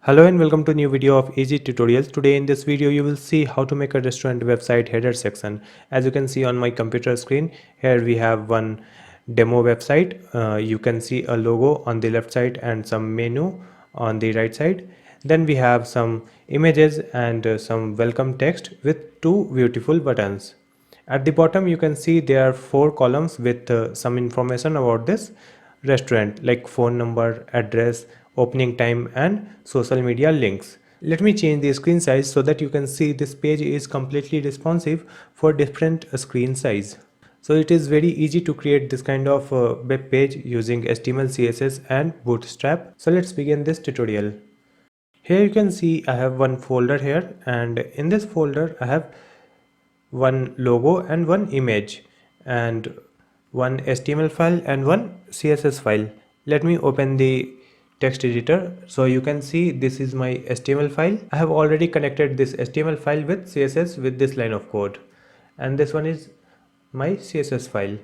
Hello and welcome to a new video of Easy Tutorials. Today in this video you will see how to make a restaurant website header section. As you can see on my computer screen, here we have one demo website. You can see a logo on the left side and some menu on the right side. Then we have some images and some welcome text with two beautiful buttons. At the bottom you can see there are 4 columns with some information about this restaurant like phone number, address, opening time and social media links. Let me change the screen size so that you can see this page is completely responsive for different screen size. So it is very easy to create this kind of web page using HTML, CSS and Bootstrap. So let's begin this tutorial. Here you can see I have one folder here, and in this folder I have one logo and one image and one HTML file and one CSS file. Let me open the text editor so you can see this is my HTML file. I have already connected this HTML file with CSS with this line of code, and this one is my CSS file.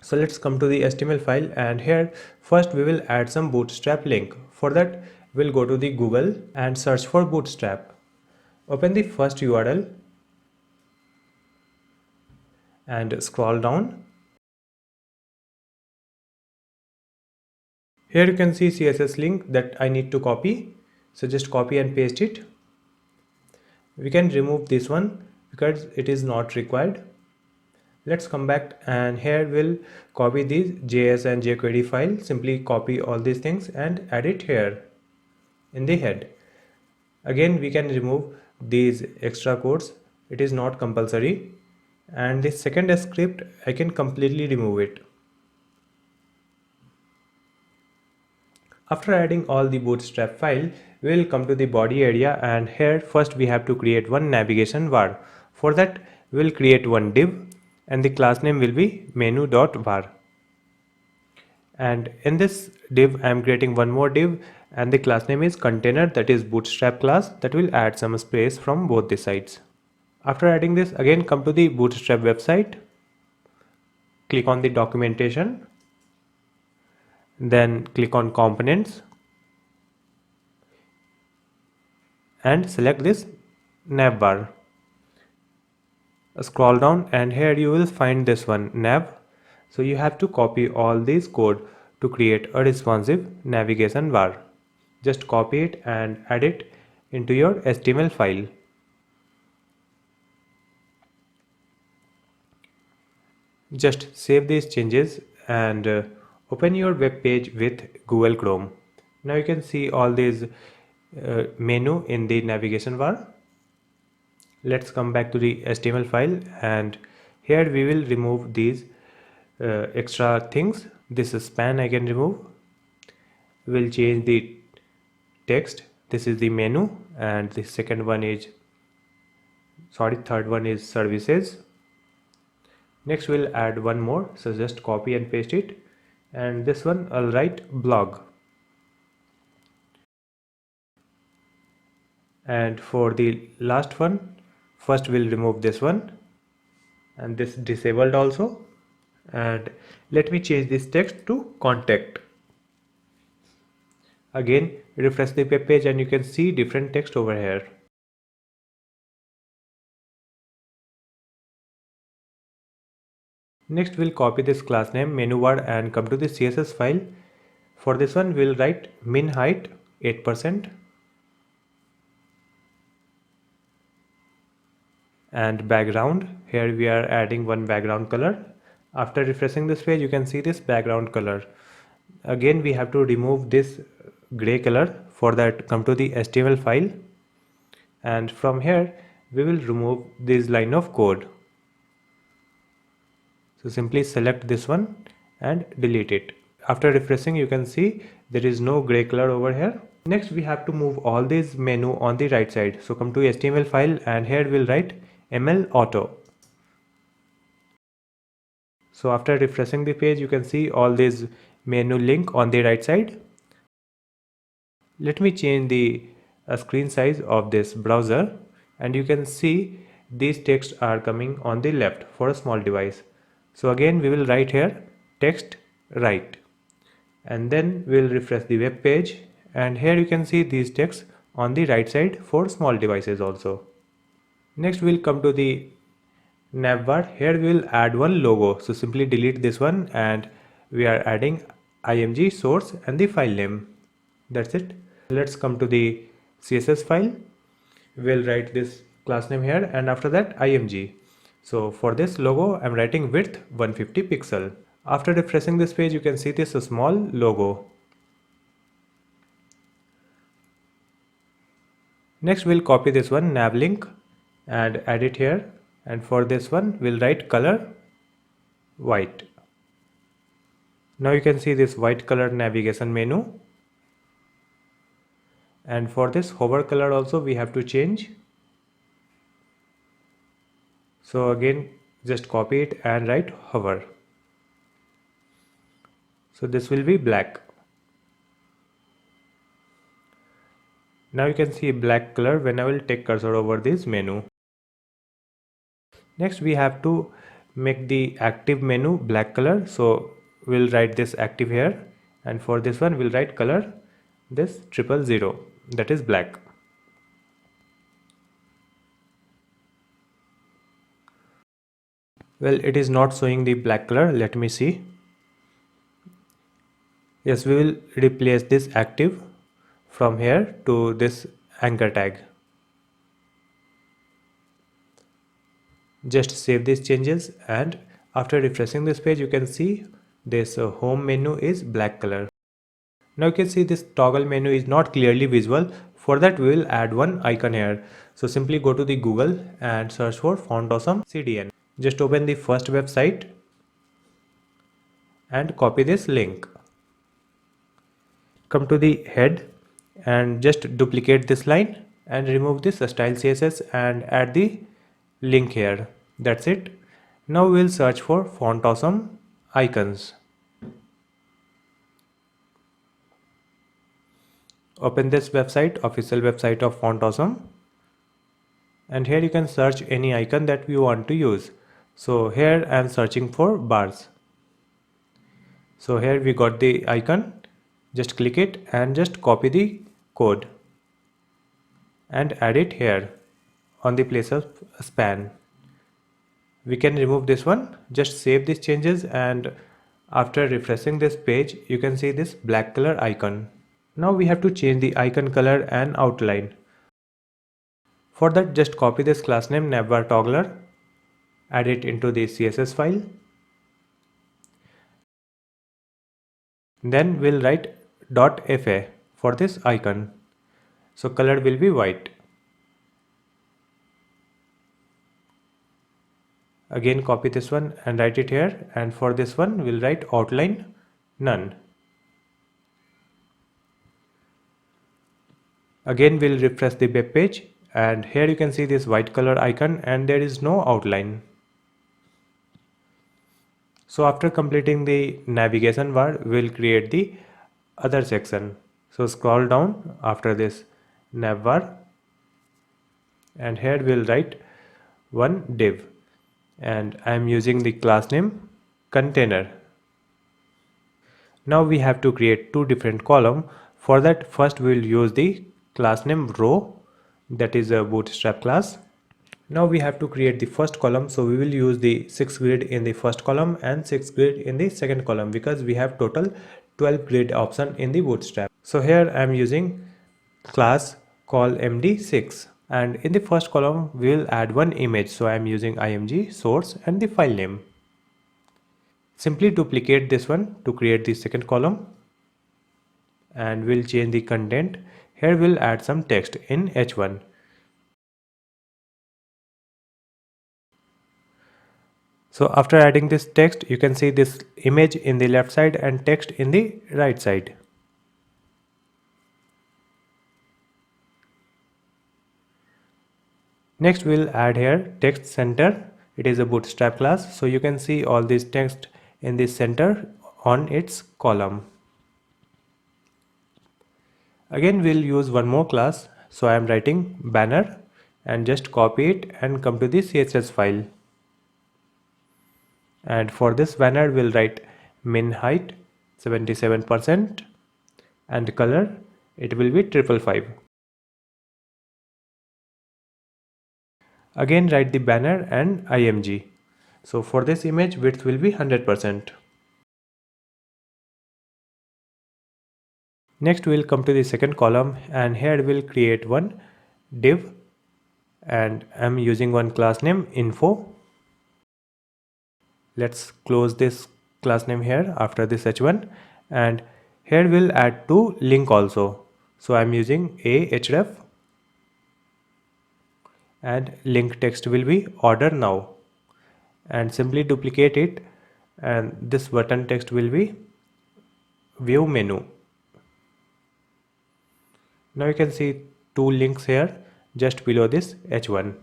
So let's come to the HTML file, and here first we will add some Bootstrap link. For that we'll go to the Google and search for Bootstrap. Open the first URL and scroll down. Here you can see CSS link that I need to copy. So just copy and paste it. We can remove this one because it is not required. Let's come back, and here we'll copy these JS and jQuery file. Simply copy all these things and add it here in the head. Again we can remove these extra codes. It is not compulsory. And the second script I can completely remove it. After adding all the Bootstrap file, we will come to the body area, and here first we have to create one navigation bar. For that we will create one div and the class name will be menu.var. And in this div I am creating one more div and the class name is container, that is Bootstrap class, that will add some space from both the sides. After adding this, again come to the Bootstrap website, click on the documentation, then click on components and select this nav bar. Scroll down and here you will find this one nav. So you have to copy all these code to create a responsive navigation bar. Just copy it and add it into your HTML file. Just save these changes and open your web page with Google Chrome. Now you can see all these menu in the navigation bar. Let's come back to the HTML file, and here we will remove these extra things. This span I can remove. We'll change the text. This is the menu, and the third one is services. Next we'll add one more, so just copy and paste it, and this one I'll write blog. And for the last one, first we'll remove this one and this disabled also, and let me change this text to contact. Again refresh the web page and you can see different text over here. Next we'll copy this class name menu bar and come to the CSS file. For this one we'll write min height 8% and background. Here we are adding one background color. After refreshing this page you can see this background color. Again we have to remove this gray color. For that come to the HTML file, and from here we will remove this line of code. So simply select this one and delete it. After refreshing you can see there is no gray color over here. Next we have to move all these menu on the right side. So come to HTML file and here we'll write ML auto. So after refreshing the page you can see all these menu link on the right side. Let me change the screen size of this browser, and you can see these texts are coming on the left for a small device. So again we will write here text right, and then we'll refresh the web page and here you can see these text on the right side for small devices also. Next we'll come to the navbar. Here we'll add one logo, so simply delete this one and we are adding img source and the file name. That's it. Let's come to the CSS file. We'll write this class name here and after that img. So for this logo I'm writing width 150 pixel. After refreshing this page you can see this small logo. Next we'll copy this one nav link and add it here, and for this one we'll write color white. Now you can see this white color navigation menu, and for this hover color also we have to change. So again just copy it and write hover. So this will be black. Now you can see black color when I will take cursor over this menu. Next we have to make the active menu black color, so we'll write this active here, and for this one we'll write color this 000, that is black. Well, it is not showing the black color. Let me see. Yes, we will replace this active from here to this anchor tag. Just save these changes, and after refreshing this page you can see this home menu is black color. Now you can see this toggle menu is not clearly visible. For that we will add one icon here. So simply go to the Google and search for Font Awesome CDN. Just open the first website and copy this link. Come to the head and just duplicate this line and remove this style CSS and add the link here. That's it. Now we'll search for Font Awesome icons. Open this website, official website of Font Awesome, and here you can search any icon that you want to use. So here I am searching for bars. So here we got the icon. Just click it and just copy the code and add it here on the place of span. We can remove this one. Just save these changes, and after refreshing this page you can see this black color icon. Now we have to change the icon color and outline. For that just copy this class name navbar toggler, add it into the CSS file. Then we'll write .fa for this icon. So color will be white. Again copy this one and write it here, and for this one we'll write outline none. Again we'll refresh the web page, and here you can see this white color icon and there is no outline. So after completing the navigation bar we'll create the other section. So scroll down after this nav bar, and here we'll write one div, and I am using the class name container. Now we have to create two different columns. For that first we will use the class name row, that is a bootstrap class. Now we have to create the first column, so we will use the 6 grid in the first column and 6 grid in the second column, because we have total 12 grid option in the bootstrap. So here I am using class call md6, and in the first column we will add one image, so I am using img source and the file name. Simply duplicate this one to create the second column, and we'll change the content. Here we'll add some text in h1. So after adding this text you can see this image in the left side and text in the right side. Next we'll add here text center. It is a bootstrap class, so you can see all this text in the center on its column. Again we'll use one more class, so I am writing banner and just copy it and come to the CSS file. And for this banner we'll write min height 77% and color it will be 555. Again write the banner and img. So for this image width will be 100%. Next we'll come to the second column, and here we'll create one div, and I'm using one class name info. Let's close this class name here after this h1, and here we'll add two link also. So I'm using a href, and link text will be order now, and simply duplicate it, and this button text will be view menu. Now you can see two links here just below this h1.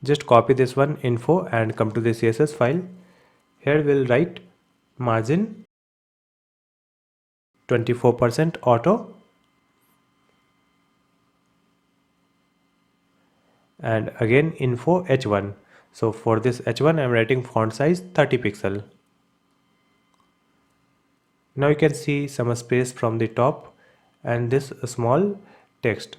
Just copy this one info and come to the CSS file. Here we'll write margin 24% auto, and again info h1. So for this h1 I'm writing font size 30 pixel. Now you can see some space from the top and this small text.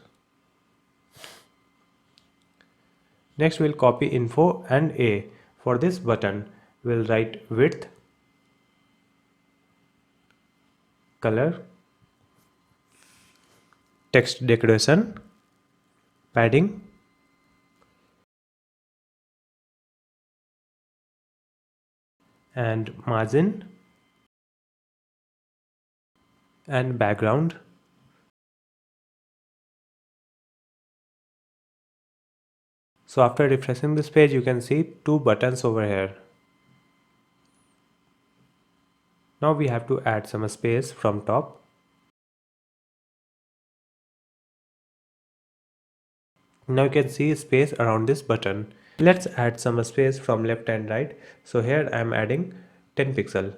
Next we'll copy info and a. For this button we'll write width, color, text decoration, padding, and margin, and background. So after refreshing this page you can see two buttons over here. Now we have to add some space from top. Now you can see space around this button. Let's add some space from left and right. So here I am adding 10 pixel.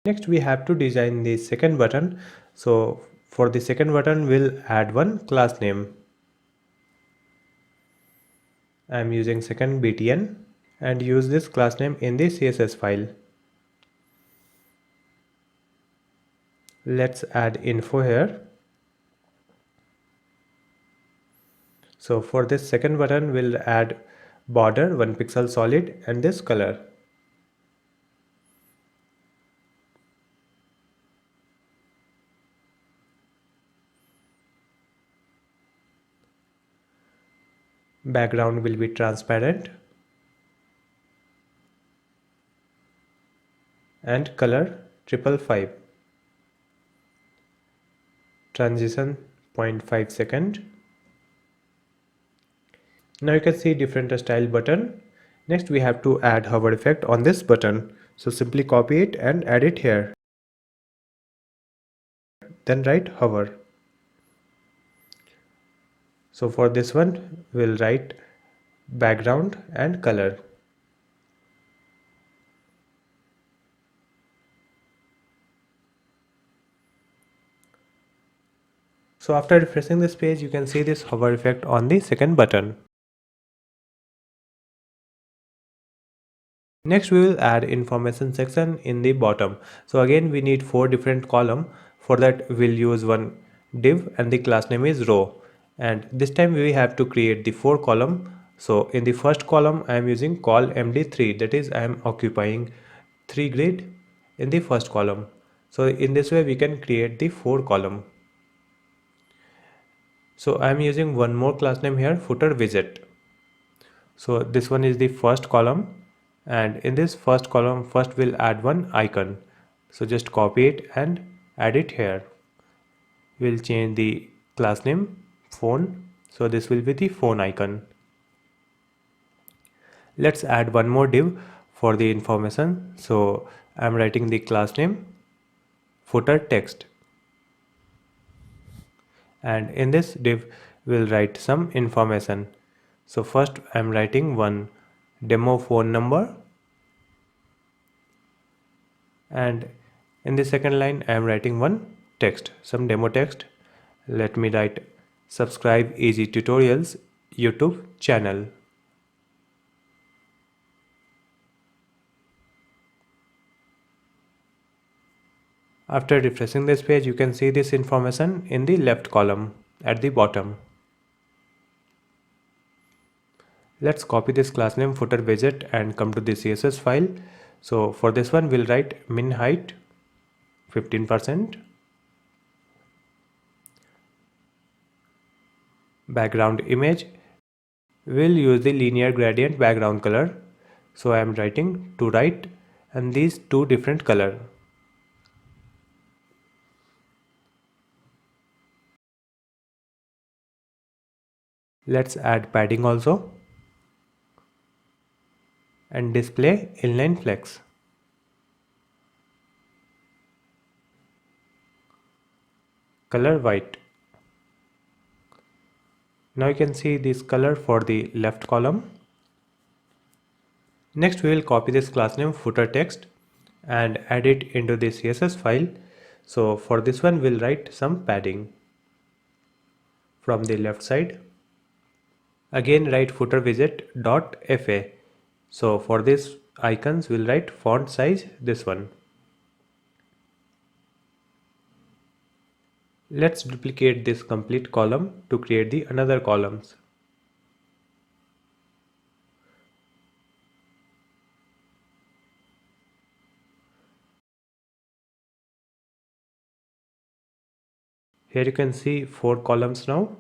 Next we have to design the second button. So for the second button we'll add one class name. I am using second btn and use this class name in the CSS file. Let's add info here. So for this second button we'll add border 1 pixel solid and this color. Background will be transparent and color 555. Transition 0.5 second. Now you can see different style button. Next we have to add hover effect on this button. So simply copy it and add it here. Then write hover. So for this one we'll write background and color. So after refreshing this page you can see this hover effect on the second button. Next we will add information section in the bottom. So again we need 4 different column. For that we'll use one div and the class name is row, and this time we have to create the 4 column. So in the first column I am using col md3, that is I am occupying 3 grid in the first column. So in this way we can create the 4 column. So I am using one more class name here, footer widget. So this one is the first column, and in this first column first we'll add one icon. So just copy it and add it here. We'll change the class name phone, so this will be the phone icon. Let's add one more div for the information. So I'm writing the class name footer text, and in this div we'll write some information. So first I'm writing one demo phone number, and in the second line I am writing one text, some demo text. Let me write subscribe easy tutorials YouTube channel. After refreshing this page, you can see this information in the left column at the bottom. Let's copy this class name footer widget and come to the CSS file. So for this one, we'll write min height 15%, background image. We'll use the linear gradient background color. So I am writing to right and these two different color. Let's add padding also and display inline flex. Color white. Now you can see this color for the left column. Next we will copy this class name footer text and add it into the CSS file. So for this one we'll write some padding from the left side. Again write footer widget dot fa. So for this icons we'll write font size this one. Let's duplicate this complete column to create the another columns. Here you can see 4 columns now.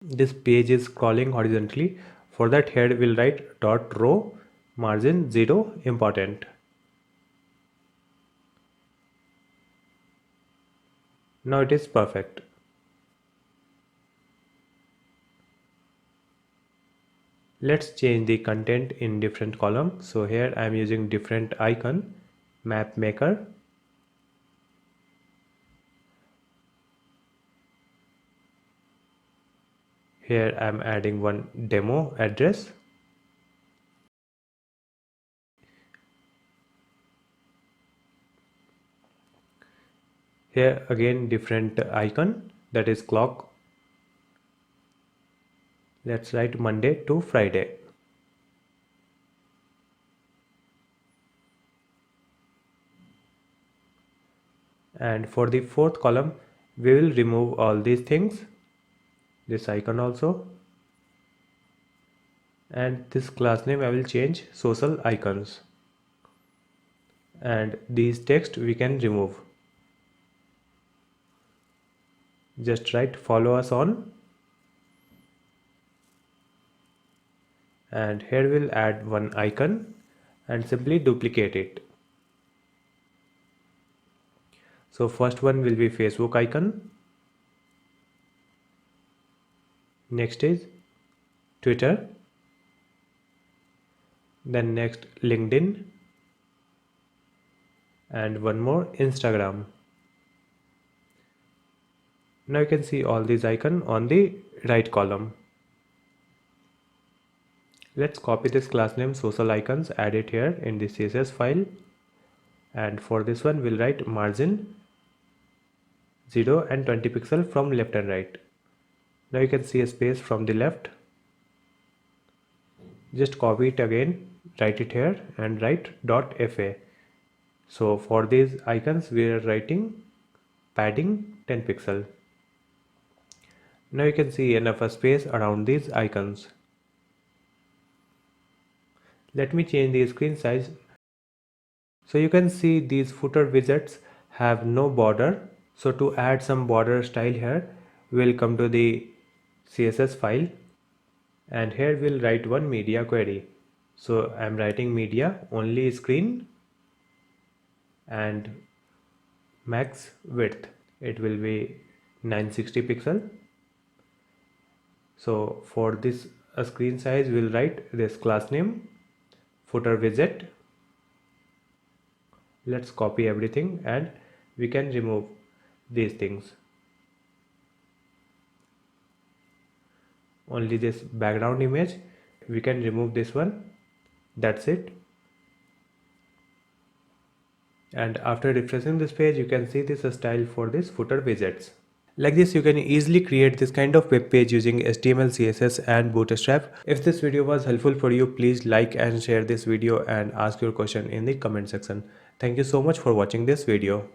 This page is scrolling horizontally. For that head we'll write dot row margin 0 important. Now it is perfect. Let's change the content in different column. So here I am using different icon, map maker. Here I am adding one demo address. Here again different icon, that is clock. Let's write Monday to Friday. And for the fourth column we will remove all these things, this icon also, and this class name I will change social icons, and these text we can remove. Just write follow us on, and here we'll add one icon and simply duplicate it. So first one will be Facebook icon, next is Twitter, then next LinkedIn, and one more Instagram. Now you can see all these icons on the right column. Let's copy this class name social icons, add it here in the CSS file, and for this one we'll write margin 0 and 20 pixel from left and right. Now you can see a space from the left. Just copy it again, write it here and write .fa. So for these icons we are writing padding 10 pixel. Now you can see enough space around these icons. Let me change the screen size. So you can see these footer widgets have no border. So to add some border style here, we'll come to the CSS file and here we'll write one media query. So I'm writing media only screen and max width. It will be 960 pixel. So for this screen size we'll write this class name footer widget. Let's copy everything and we can remove these things. Only this background image, we can remove this one. That's it. And after refreshing this page, you can see this style for this footer widgets. Like this, you can easily create this kind of web page using HTML, CSS and Bootstrap. If this video was helpful for you, please like and share this video and ask your question in the comment section. Thank you so much for watching this video.